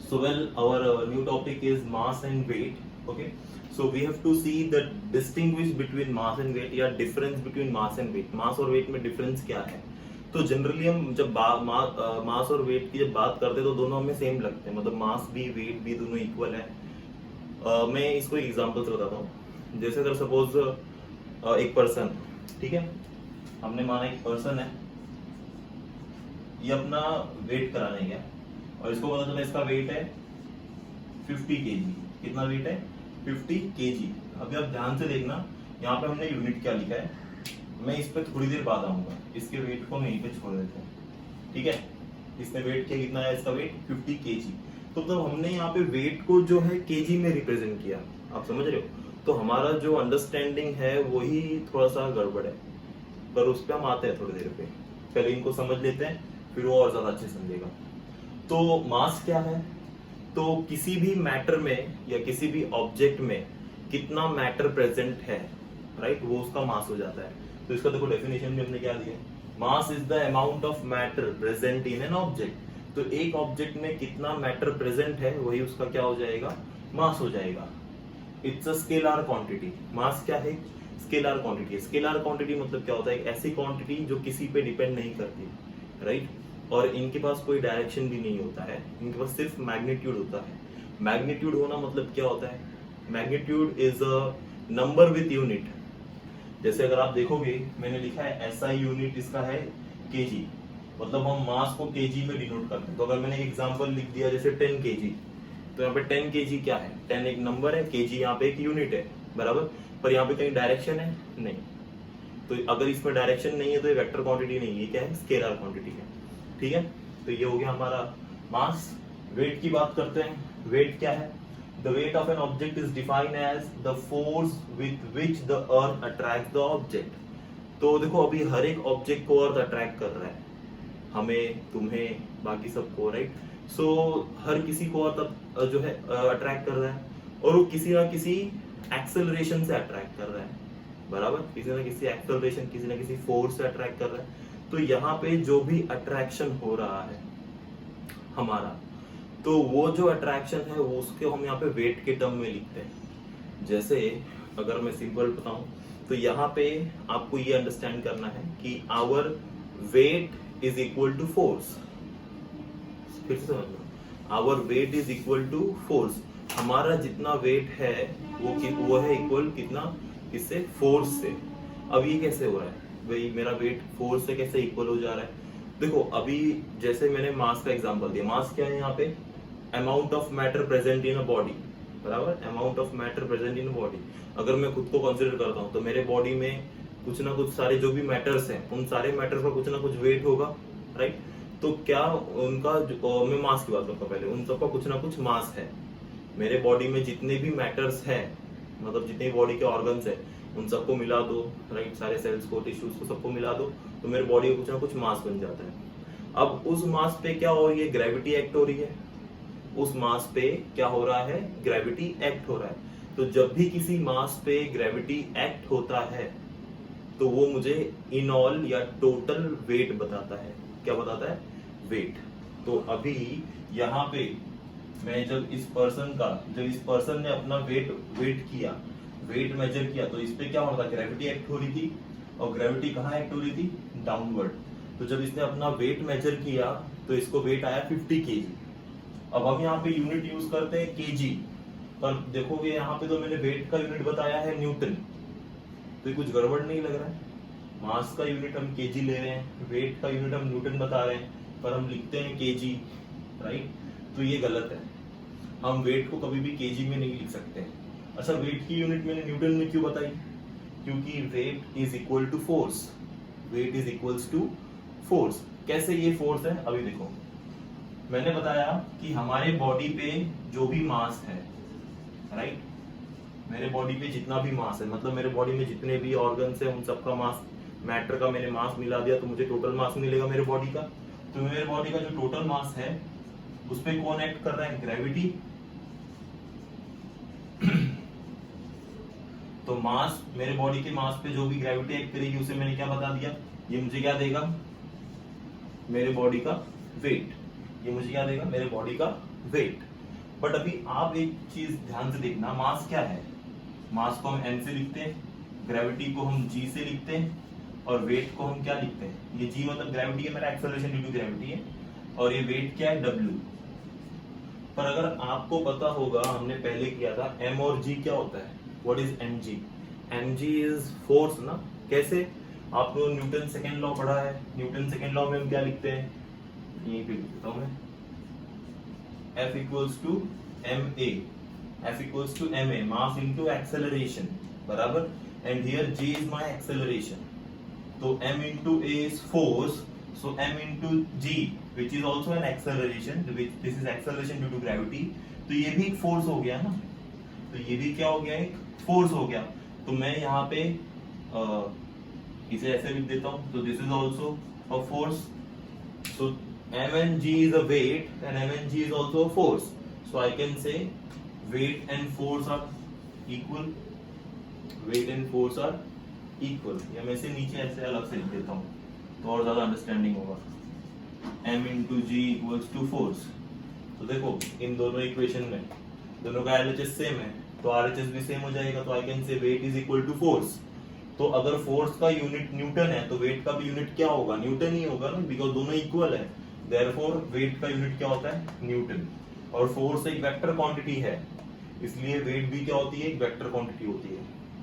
So well, our new topic is mass and weight. Okay, so we have to see the distinguish between mass and weight या difference between mass and weight. मास और weight में difference क्या है? तो generally हम जब मास और wait की जब बात करते हैं तो दोनों हमें सेम लगते हैं, मतलब मास भी वेट भी दोनों इक्वल है। मैं इसको एक एग्जांपल से बताता हूँ। जैसे अगर सपोज एक पर्सन, ठीक है, हमने माना एक पर्सन है, ये अपना वेट कराने गया और इसको पता चला इसका वेट है 50 केजी। कितना वेट है? 50 केजी। अभी आप ध्यान से देखना, यहाँ पे हमने यूनिट क्या लिखा है, मैं इस पे थोड़ी देर बाद आऊंगा। इसके वेट को मैं यहीं पे छोड़ देता हूँ, ठीक है। इसने वेट किया, कितना है इसका वेट? 50 केजी। तो मतलब हमने यहाँ पे वेट को जो है केजी में रिप्रेजेंट किया, आप समझ रहे हो? तो हमारा जो अंडरस्टैंडिंग है वही थोड़ा सा गड़बड़ है, पर उस पर हम आते हैं थोड़ी देर पे। पहले इनको समझ लेते हैं, फिर वो और ज्यादा अच्छे समझेगा। तो मास क्या है? तो किसी भी मैटर में या किसी भी ऑब्जेक्ट में कितना मैटर प्रेजेंट है, राइट, वो उसका मास हो जाता है। तो इसका देखो डेफिनेशन में हमने क्या दिया, mass is the amount of matter present in an object. तो एक ऑब्जेक्ट में कितना मैटर प्रेजेंट है वही उसका क्या हो जाएगा? मास हो जाएगा। It's a scalar quantity. Mass क्या है? Scalar quantity. स्केलर क्वांटिटी मतलब क्या होता है? एक ऐसी क्वांटिटी जो किसी पे डिपेंड नहीं करती, राइट, और इनके पास कोई डायरेक्शन भी नहीं होता है, इनके पास सिर्फ मैग्नीट्यूड होता है। मैग्नीट्यूड होना मतलब क्या होता है? Magnitude is a number with unit. जैसे अगर आप देखोगे, मैंने लिखा है एसआई यूनिट इसका है केजी, मतलब हम मास को केजी में डिनोट करते हैं। तो अगर मैंने एक एग्जांपल लिख दिया जैसे 10 केजी, तो यहाँ पे 10 केजी क्या है? 10 एक नंबर है, केजी यहाँ पे एक यूनिट है, बराबर। पर यहाँ पे कहीं डायरेक्शन है? नहीं। तो अगर इसमें डायरेक्शन नहीं है तो ये वेक्टर क्वांटिटी नहीं है, क्या है? स्केलर क्वांटिटी है, ठीक है। तो ये हो गया हमारा मास। वेट की बात करते हैं। वेट क्या है? The weight of an object is defined as the force with which the earth attracts the object. तो देखो अभी हर एक ऑब्जेक्ट को अर्थ अट्रैक्ट कर रहा है, हमें, तुम्हें, बाकी सबको, राइट। सो हर किसी को अर्थ जो है अट्रैक्ट कर रहा है, और वो किसी ना किसी एक्सेलरेशन से अट्रैक्ट कर रहा है, बराबर। किसी ना किसी एक्सेलरेशन, किसी ना किसी फोर्स से अट्रैक्ट कर रहा है। तो यहाँ पे जो भी अट्रैक्शन हो रहा है हमारा, तो वो जो अट्रैक्शन है वो उसके हम यहाँ पे वेट के टर्म में लिखते हैं। जैसे अगर मैं सिंपल बताऊं तो यहाँ पे आपको ये अंडरस्टैंड करना है कि our weight is equal to force. फिर से समझ लो, our weight is equal to force. हमारा जितना वेट है वो है इक्वल कितना? किससे? फोर्स से। अब ये कैसे हो रहा है भाई? मेरा वेट फोर्स से कैसे इक्वल हो जा रहा है? देखो अभी जैसे मैंने मास का एग्जांपल दिया, मास क्या है यहाँ पे? Amount of matter present in a body, बराबर। Amount of matter present in a body. अगर मैं खुद को कंसीडर करता हूँ तो मेरे बॉडी में कुछ ना कुछ सारे जो भी मैटर्स हैं, उन सारे मैटर्स का कुछ ना कुछ वेट होगा, राइट। तो क्या उनका मैं मास की बात करता हूँ पहले, उन सबका कुछ ना कुछ मास है। मेरे बॉडी में जितने भी मैटर्स हैं, मतलब जितने बॉडी के ऑर्गन्स है, उन सबको मिला दो, राइट, सारे सेल्स को, टिश्यूज को, सबको मिला दो, तो मेरे बॉडी का कुछ ना कुछ मास बन जाता है। अब उस मास पे क्या हो रही है? ग्रेविटी एक्ट हो रही है। उस मास पे क्या हो रहा है? ग्रेविटी एक्ट हो रहा है। तो जब भी किसी मास पे ग्रेविटी एक्ट होता है तो वो मुझे इन ऑल या टोटल वेट बताता है। क्या बताता है? वेट। तो अभी यहाँ पे मैं जब इस पर्सन ने अपना वेट मेजर किया, तो इस पे क्या हो रहा था? ग्रेविटी एक्ट हो रही थी, और ग्रेविटी कहाँ एक्ट हो रही थी? डाउनवर्ड। तो जब इसने अपना वेट मेजर किया तो इसको वेट आया 50 केजी। अब हम यहाँ पे यूनिट यूज करते हैं केजी, पर देखोगे यहाँ पे तो मैंने वेट का यूनिट बताया है न्यूटन। तो ये कुछ गड़बड़ नहीं लग रहा है? मास का यूनिट हम केजी ले रहे हैं, वेट का यूनिट हम न्यूटन बता रहे हैं, पर हम लिखते हैं केजी, राइट। तो ये गलत है। हम वेट को कभी भी केजी में नहीं लिख सकते। अच्छा, वेट की यूनिट मैंने न्यूटन में क्यों बताई? क्योंकि weight is equal to force. Weight is equals to force. कैसे ये फोर्स है? अभी देखो, मैंने बताया कि हमारे बॉडी पे जो भी मास है, राइट, मेरे बॉडी पे जितना भी मास है, मतलब मेरे बॉडी में जितने भी ऑर्गन्स है उन सबका मास, मैटर का मैंने मास मिला दिया तो मुझे टोटल मास मिलेगा मेरे बॉडी का। तो मेरे बॉडी का जो टोटल मास है उस पे कौन एक्ट कर रहा है? ग्रेविटी। तो मास, मेरे बॉडी के मास पे जो भी ग्रेविटी एक्ट करेगी उसे मैंने क्या बता दिया? ये मुझे क्या देगा? मेरे बॉडी का वेट। ये मुझे क्या देगा? मेरे बॉडी का वेट। बट अभी आप एक चीज ध्यान से देखना, मास क्या है? मास को हम m से लिखते हैं, ग्रेविटी को हम g से लिखते हैं, और वेट को हम क्या लिखते हैं? ये g मतलब ग्रेविटी है, मेरा एक्सेलरेशन ड्यू टू ग्रेविटी है, और ये वेट क्या है? w। पर अगर आपको पता होगा, हमने पहले किया था, m और g क्या होता है? What is mg? mg is force ना। कैसे? आपको न्यूटन सेकेंड लॉ पढ़ा है, न्यूटन सेकेंड लॉ में हम क्या लिखते हैं? ये भी लिखता हूं मैं, F equals to ma, F equals to ma, mass into acceleration, बराबर, and here g is my acceleration, तो m into a is force, so m into g which is also an acceleration, which this is acceleration due to gravity, तो ये भी एक force हो गया ना, तो ये भी क्या हो गया? एक फोर्स हो गया। तो मैं यहाँ पे इसे ऐसे लिख देता हूँ, तो this is also a force, so m and g is a weight and m and g is also a force, so I can say weight and force are equal, weight and force are equal, या मैं इसे नीचे ऐसे अलग से लिख देता हूँ तो और ज्यादा अंडरस्टैंडिंग होगा, m into g equals to force। तो देखो इन दोनों इक्वेशन में दोनों का LHS सेम है, तो RHS भी सेम हो जाएगा, तो I can say weight is equal to force। तो अगर फोर्स का यूनिट न्यूटन है तो वेट का भी यूनिट क्या होगा? न्यूटन ही होगा ना, बिकॉज दोनों इक्वल है, देयरफॉर वेट का यूनिट क्या होता है? न्यूटन। और फोर्स एक वेक्टर क्वांटिटी है, इसलिए वेट भी क्या होती है? एक वेक्टर क्वांटिटी होती है,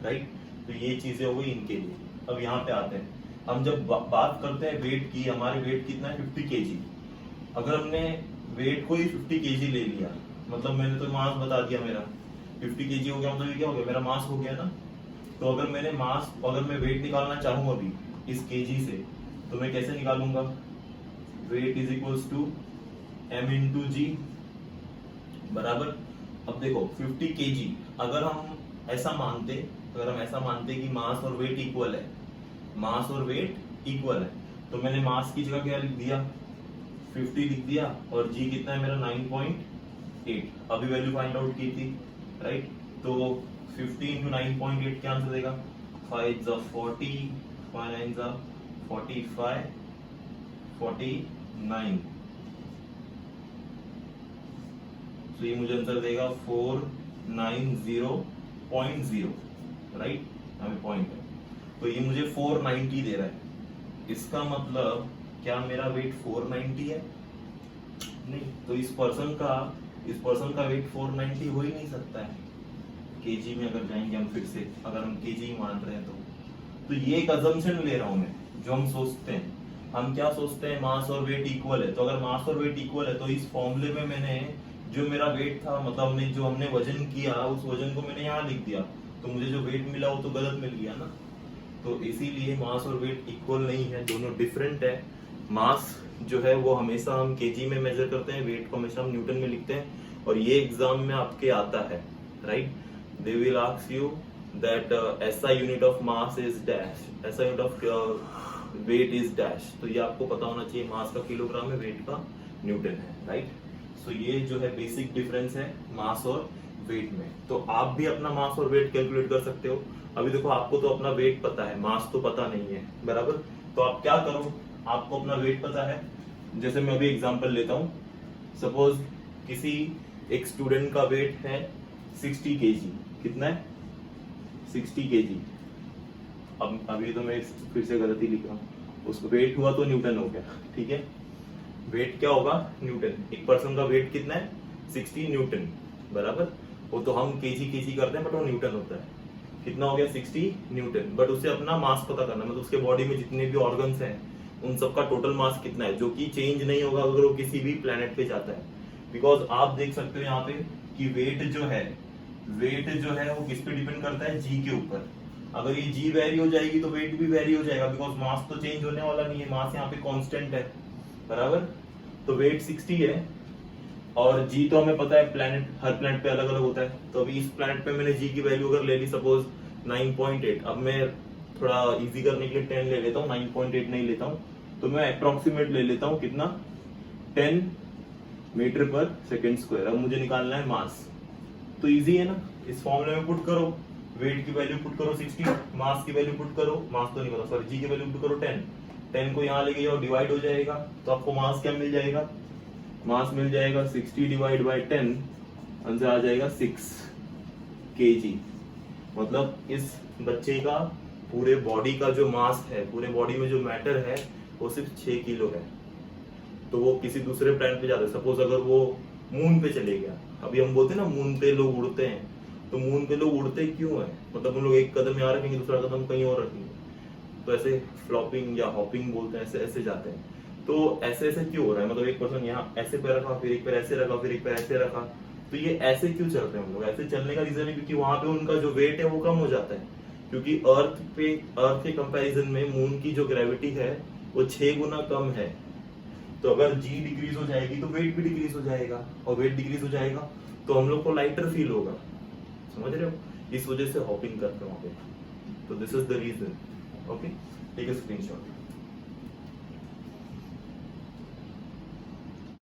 राइट। तो ये चीजें हो गई इनके लिए। अब यहाँ पे आते हैं, हम जब बात करते हैं वेट की, हमारे वेट कितना है? 50 kg। अगर हमने वेट को ही 50 kg ले लिया, मतलब मैंने तो मास बता दिया मेरा 50 kg हो गया, मतलब ये क्या हो गया? मेरा मास हो गया ना। तो अगर मैंने मास, अगर मैं वेट निकालना चाहूँ अभी इस केजी से, तो मैं कैसे निकालूंगा? Weight is equals to m into g, बराबर। अब देखो 50 kg, अगर हम ऐसा मानते, कि मास और वेट इक्वल है, मास और वेट इक्वल है, तो मैंने मास की जगह क्या लिख दिया? 50 लिख दिया, और जी कितना है मेरा? 9.8। अभी वैल्यू फाइंड आउट की थी, राइट। तो 50 into 9.8 क्या आंसर देगा? 5 is 40, 5 9 is 45, 49। तो ये मुझे आंसर देगा 490.0, राइट। हमें पॉइंट है, तो ये मुझे 490 दे रहा है। इसका मतलब क्या मेरा वेट 490 है? नहीं, तो इस पर्सन का वेट 490 हो ही नहीं सकता है। केजी में अगर जाएंगे हम फिर से, अगर हम केजी मान रहे हैं तो ये एक अजम्पशन ले रहा हूं मैं, जो हम सोचते हैं, हम क्या सोचते हैं? मास और वेट इक्वल है, तो अगर मास और वेट इक्वल है तो इस फॉर्मूले में मैंने जो मेरा वेट था, मतलब जो हमने वजन किया, उस वजन को मैंने यहाँ लिख दिया, तो मुझे जो वेट मिला वो तो गलत मिल गया ना। तो इसीलिए मास और वेट इक्वल नहीं है, दोनों डिफरेंट है। मास जो है वो हमेशा हम केजी में मेजर करते हैं, वेट को हमेशा हम न्यूटन में लिखते हैं, और ये एग्जाम में आपके आता है, right. They will ask you that SI unit of mass is dash, SI unit of weight is dash। तो ये आपको पता होना चाहिए, मास का किलोग्राम है, वेट का न्यूटन है, राइट। सो ये जो है बेसिक डिफरेंस है मास और वेट में। तो आप भी अपना मास और वेट कैलकुलेट कर सकते हो। अभी देखो आपको तो अपना वेट पता है, मास तो पता नहीं है, बराबर। तो आप क्या करो, आपको अपना वेट पता है, जैसे मैं अभी एग्जांपल लेता हूँ, सपोज किसी एक स्टूडेंट का वेट है 60 kg। कितना है? 60 kg। अब अभी तो मैं फिर से गलती लिख रहा हूँ, उसको वेट हुआ तो न्यूटन हो गया, ठीक है। वेट क्या होगा? न्यूटन। एक पर्सन का वेट कितना है? 60 न्यूटन, बराबर। वो तो हम केजी करते हैं, बट वो न्यूटन होता है। कितना हो गया? 60 न्यूटन। बट उसे अपना मास पता करना, मतलब उसके बॉडी में जितने भी ऑर्गन्स हैं उन सबका टोटल मास कितना है, जो कि चेंज नहीं होगा अगर वो किसी भी प्लेनेट पे जाता है। बिकॉज आप देख सकते हो यहाँ पे कि वेट जो है वो किस पे डिपेंड करता है? जी के ऊपर। अगर ये जी वेरी हो जाएगी तो वेट भी वेरी हो जाएगा, बिकॉज मास तो चेंज होने वाला नहीं है, मास यहाँ पे कांस्टेंट है, बराबर। तो वेट 60 है, और जी तो हमें पता है प्लेनेट, हर प्लेनेट पे अलग अलग होता है। तो अभी इस प्लेनेट पे मैंने जी की वैल्यू अगर ले ली सपोज 9.8, अब मैं थोड़ा इजी करने के लिए 10 ले लेता हूँ, 9.8 नहीं लेता हूँ, तो मैं अप्रोक्सीमेट ले लेता हूँ कितना? 10 मीटर पर सेकेंड स्क्वायर। अब मुझे निकालना है मास, तो इजी है ना, इस फॉर्मूले में पुट करो, वेट की वैल्यू पुट करो 60, मास की वैल्यू पुट करो, मास तो नहीं पता, सॉरी, जी की वैल्यू पुट करो 10 को यहाँ लेके जाओ, डिवाइड हो जाएगा, तो आपको मास क्या मिल जाएगा? मास मिल जाएगा 60 डिवाइड बाय 10, आंसर आ जाएगा 6 kg। मतलब इस बच्चे का पूरे बॉडी का जो मास है, पूरे बॉडी में जो मैटर है वो सिर्फ 6 किलो है। तो वो किसी दूसरे प्लैनेट पे जाता है, सपोज अगर वो मून पे चले गया, अभी हम बोलते हैं ना मून पे लोग उड़ते हैं, तो मून पे लोग उड़ते क्यों है? मतलब उन लोग एक कदम यहाँ रखेंगे, दूसरा कदम कहीं और रखेंगे, तो ऐसे फ्लॉपिंग या हॉपिंग बोलते हैं, ऐसे ऐसे जाते हैं। तो ऐसे ऐसे क्यों हो रहा है? मतलब एक पर्सन यहाँ ऐसे पैर रखा, फिर एक पैर ऐसे रखा, फिर एक पैर ऐसे रखा, तो ये ऐसे क्यों चल रहे हैं हम लोग? ऐसे चलने का रीजन है क्योंकि वहां पे उनका जो वेट है वो कम हो जाता है, क्योंकि अर्थ के कंपैरिजन में मून की जो ग्रेविटी है वो 6 गुना कम है। तो अगर जी डिक्रीज हो जाएगी तो वेट भी डिक्रीज हो जाएगा, और वेट डिक्रीज हो जाएगा तो हम लोग को लाइटर फील होगा। समझ रहे हो? इस वजह से हॉपिंग करते हैं वहां पे। तो this is the reason. Okay, take a screenshot.